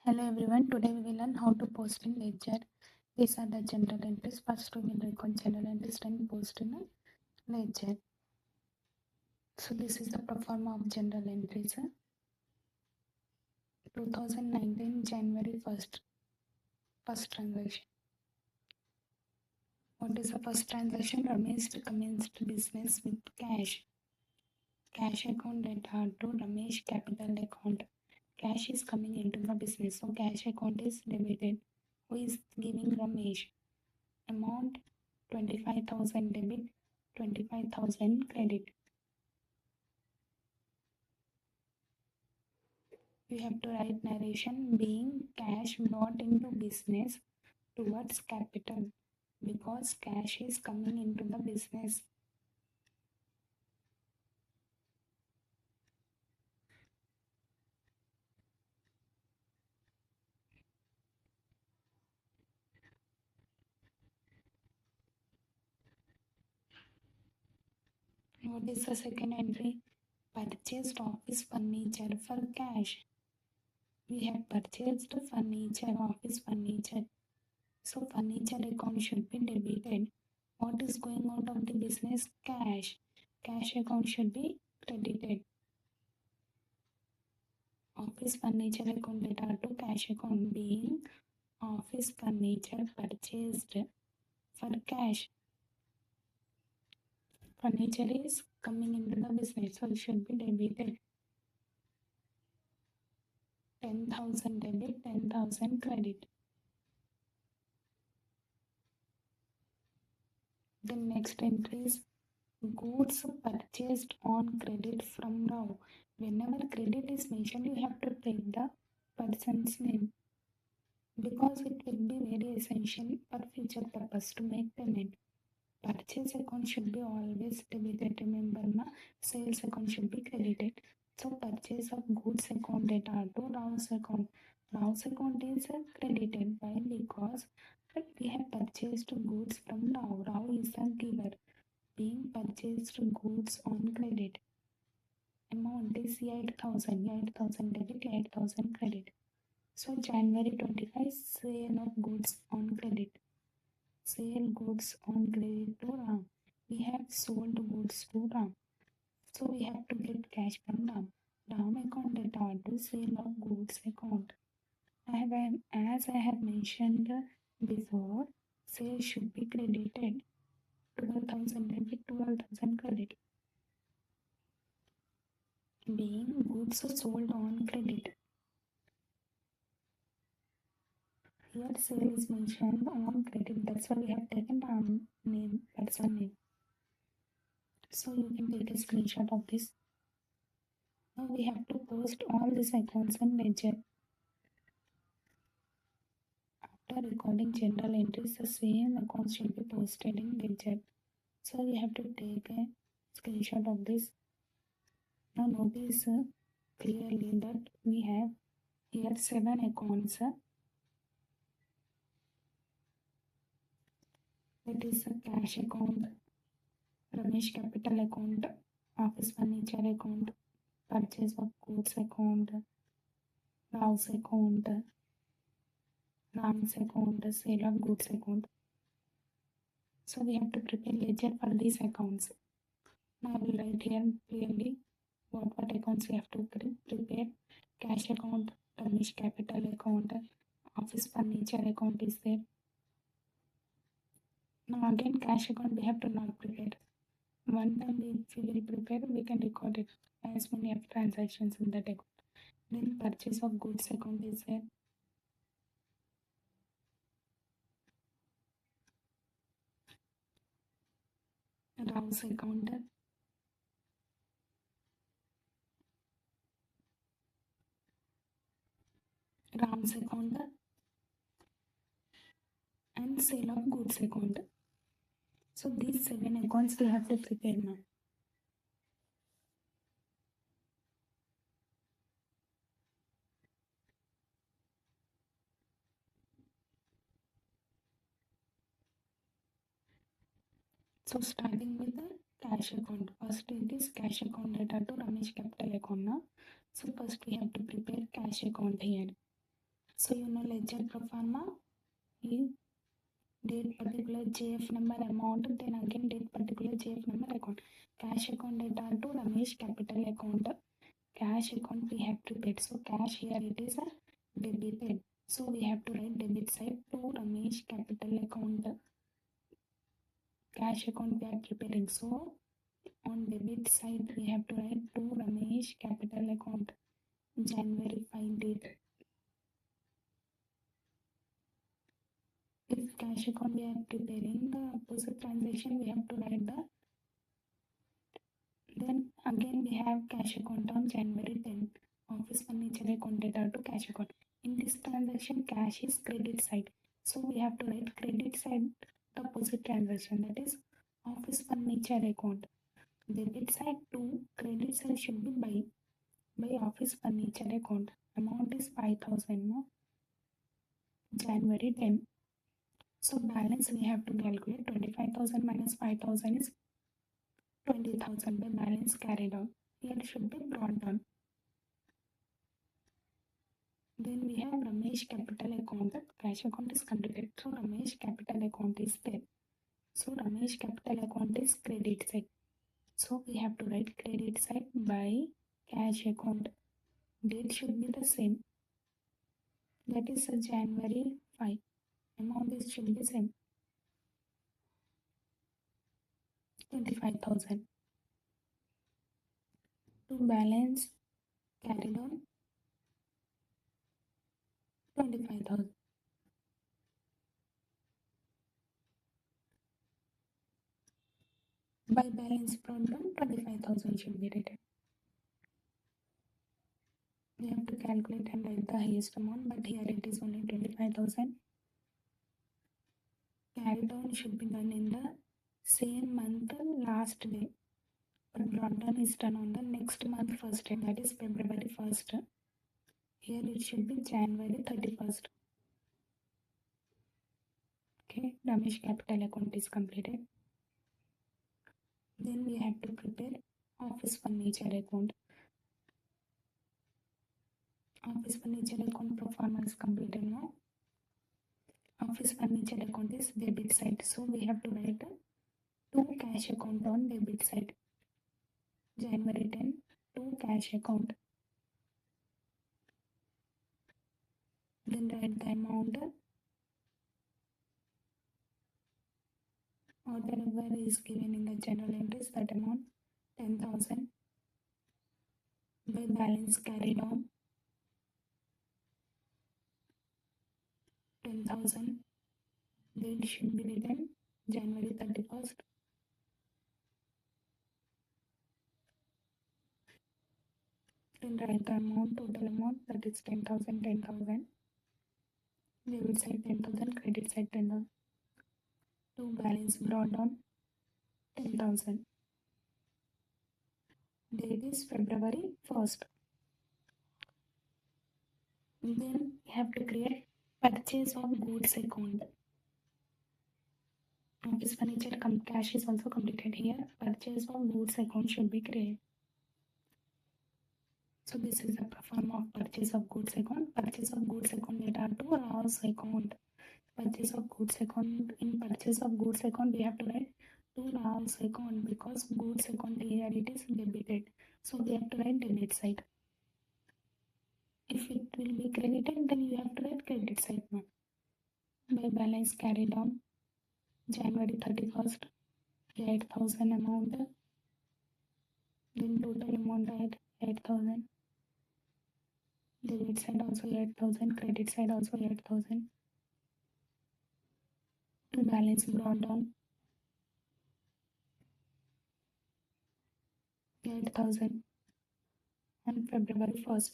Hello everyone, today we will learn how to post in ledger. These are the general entries. First we will record general entries and post in a ledger. So this is the pro forma of general entries. 2019 January 1st, first transaction. What is the first transaction? Ramesh commenced business with cash. Cash account data to Ramesh capital account. Cash is coming into the business, so cash account is debited. Who is giving Ramesh? Amount 25,000 debit, 25,000 credit. You have to write narration being cash brought into business towards capital because cash is coming into the business. What is the second entry? Purchased office furniture for cash. We have purchased furniture, office furniture. So furniture account should be debited. What is going out of the business? Cash. Cash account should be credited. Office furniture account data to cash account being office furniture purchased for cash. Furniture is coming into the business, so it should be debited. 10,000 debit, 10,000 credit. The next entry is goods purchased on credit from Rao. Whenever credit is mentioned, you have to take the person's name because it will be very essential for future purpose to make payment. Purchase account should be always debited. Remember, sales account should be credited. So purchase of goods account data to Rao's account. Rao's account is credited. Why? Because we have purchased goods from Rao. Rao is the giver. Being purchased goods on credit. Amount is 8,000. 8,000 debit, 8,000 credit. So January 25, sale of goods on credit. Sale goods on credit to Ram. We have sold goods to Ram. So we have to get cash from Ram. Ram account data to sale of goods account. As I have mentioned before, sale should be credited. 12,000 debit, 12,000 credit. Being goods sold on credit. Here sale is mentioned on credit. That's why we have taken Ram name, person name. So you can take a screenshot of this. Now we have to post all these accounts in ledger. After recording general entries, the same accounts should be posted in ledger. So we have to take a screenshot of this. Now notice clearly that we have here 7 accounts. That is a cash account, Ramesh capital account, office furniture account, purchase of goods account, Rao's account, Ram's account, sale of goods account. So we have to prepare ledger for these accounts. Now I will write here clearly what accounts we have to prepare. Cash account, Ramesh capital account, office furniture account is there. Now again cash account we have to not prepare. One time if we will prepare, we can record it as many of transactions in that account. Then purchase of goods account is there. Rao's account. Ram's account and sale of goods account. So these 7 accounts we have to prepare now. So starting with the cash account. First it is cash account data to Ramesh capital account now. So first we have to prepare cash account here. So you know ledger pro forma is date particular JF number amount, then again date particular JF number account. Cash account data to Ramesh capital account. Cash account we have prepared. So cash here it is a debited. So we have to write debit side to Ramesh capital account. Cash account we are preparing. So on debit side we have to write to Ramesh capital account. January 5 date. If cash account we are preparing the opposite transaction, we have to write the. Then again we have cash account on January 10. Office furniture account data to cash account. In this transaction, cash is credit side. So we have to write credit side the opposite transaction, that is office furniture account. Debit side to credit side should be by office furniture account. Amount is 5,000. No? January 10. So balance we have to calculate 25,000 minus 5,000 is 20,000 by balance carried on. Here it should be brought down. Then we have Ramesh capital account. That cash account is completed. So Ramesh capital account is there. So Ramesh capital account is credit side. So we have to write credit side by cash account. Date should be the same. That is January 5. Amount is should be same. 25,000. To balance carried on 25,000. By balance brought down 25,000 should be written. We have to calculate and write the highest amount, but here it is only 25,000. Carry down should be done in the same month last day, but brought down is done on the next month first day, that is February 1st. Here it should be January 31st. Okay, Ramesh capital account is completed. Then we have to prepare office furniture account. Office furniture account performance completed now. Office furniture account is debit side, so we have to write to cash account on debit side. January 10 to cash account. Then write the amount or whatever is given in the general entries, that amount 10,000 by balance carried on 10,000. Date should be written January 31st. Then write the amount, total amount, that is 10,000, 10,000. Debit side 10,000, credit side 10,000. To balance brought down 10,000. Date is February 1st. Then we have to create purchase of goods account. Office furniture cash is also completed here. Purchase of goods account should be created. So this is the form of purchase of goods account. Purchase of goods account data to ROS account. Purchase of goods account. In purchase of goods account we have to write to ROS account because goods account here it is debited. So we have to write debit side. If it will be credited, then you have to write credit side now. By balance carried on January 31st, 8,000 amount. Then total amount at 8,000. Debit side also 8,000, credit side also 8,000. To balance brought down 8,000 on February 1st.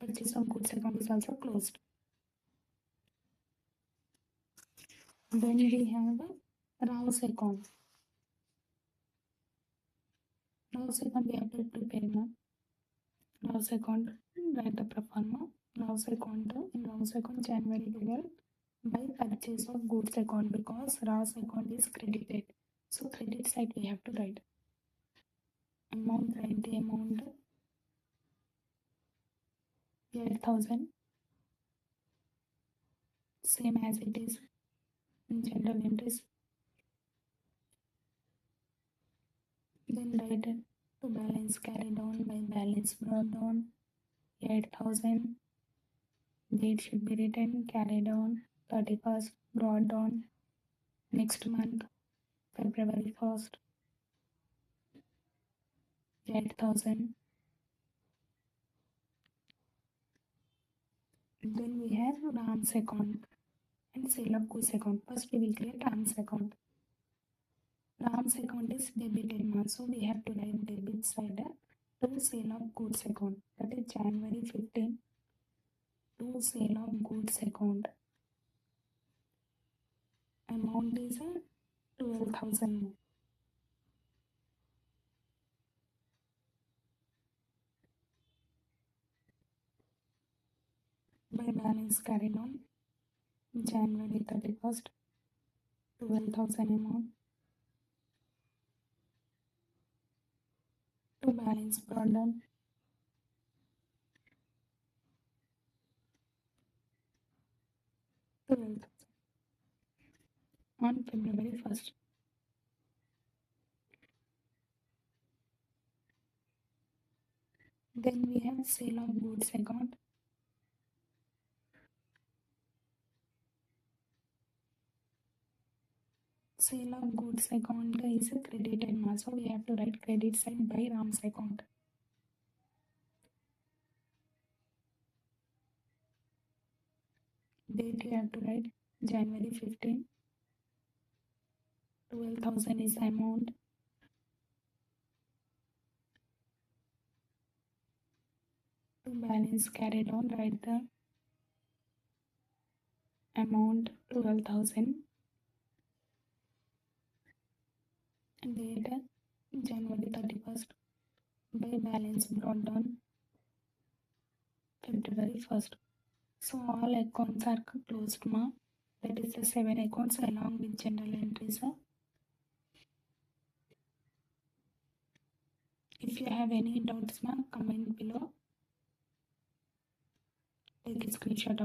Purchase of goods account is also closed. Then we have a ROS account. ROS account we have to prepare now. ROS account, write the pro forma. ROS account, in ROS account January 12 by purchase of goods account because ROS account is credited. So credit side we have to write. Amount, write the amount 8,000. same as it is in general entries. Then write it to balance carried on by balance brought down 8,000. Date should be written carried on 31st, brought down next month February 1st 8,000. Then we have Ram's account and sale of goods account. First we will create Ram's account. Ram's account is debited month, so we have to write debit side to sale of goods account. That is January 15 to sale of goods account. Amount is 12,000. By balance carried on January 31st 12,000 amount to balance brought down on February 1st. Then we have sale of goods account. Sale of goods account is a credited month, so we have to write credit side by Ram's account. Date you have to write January 15. 12,000 is amount. To balance carried on, write the amount 12,000. Date January 31st. By balance brought down February 1st. So all accounts are closed, ma. That is the 7 accounts along with general entries. If you have any doubts, ma, comment below. Take a screenshot of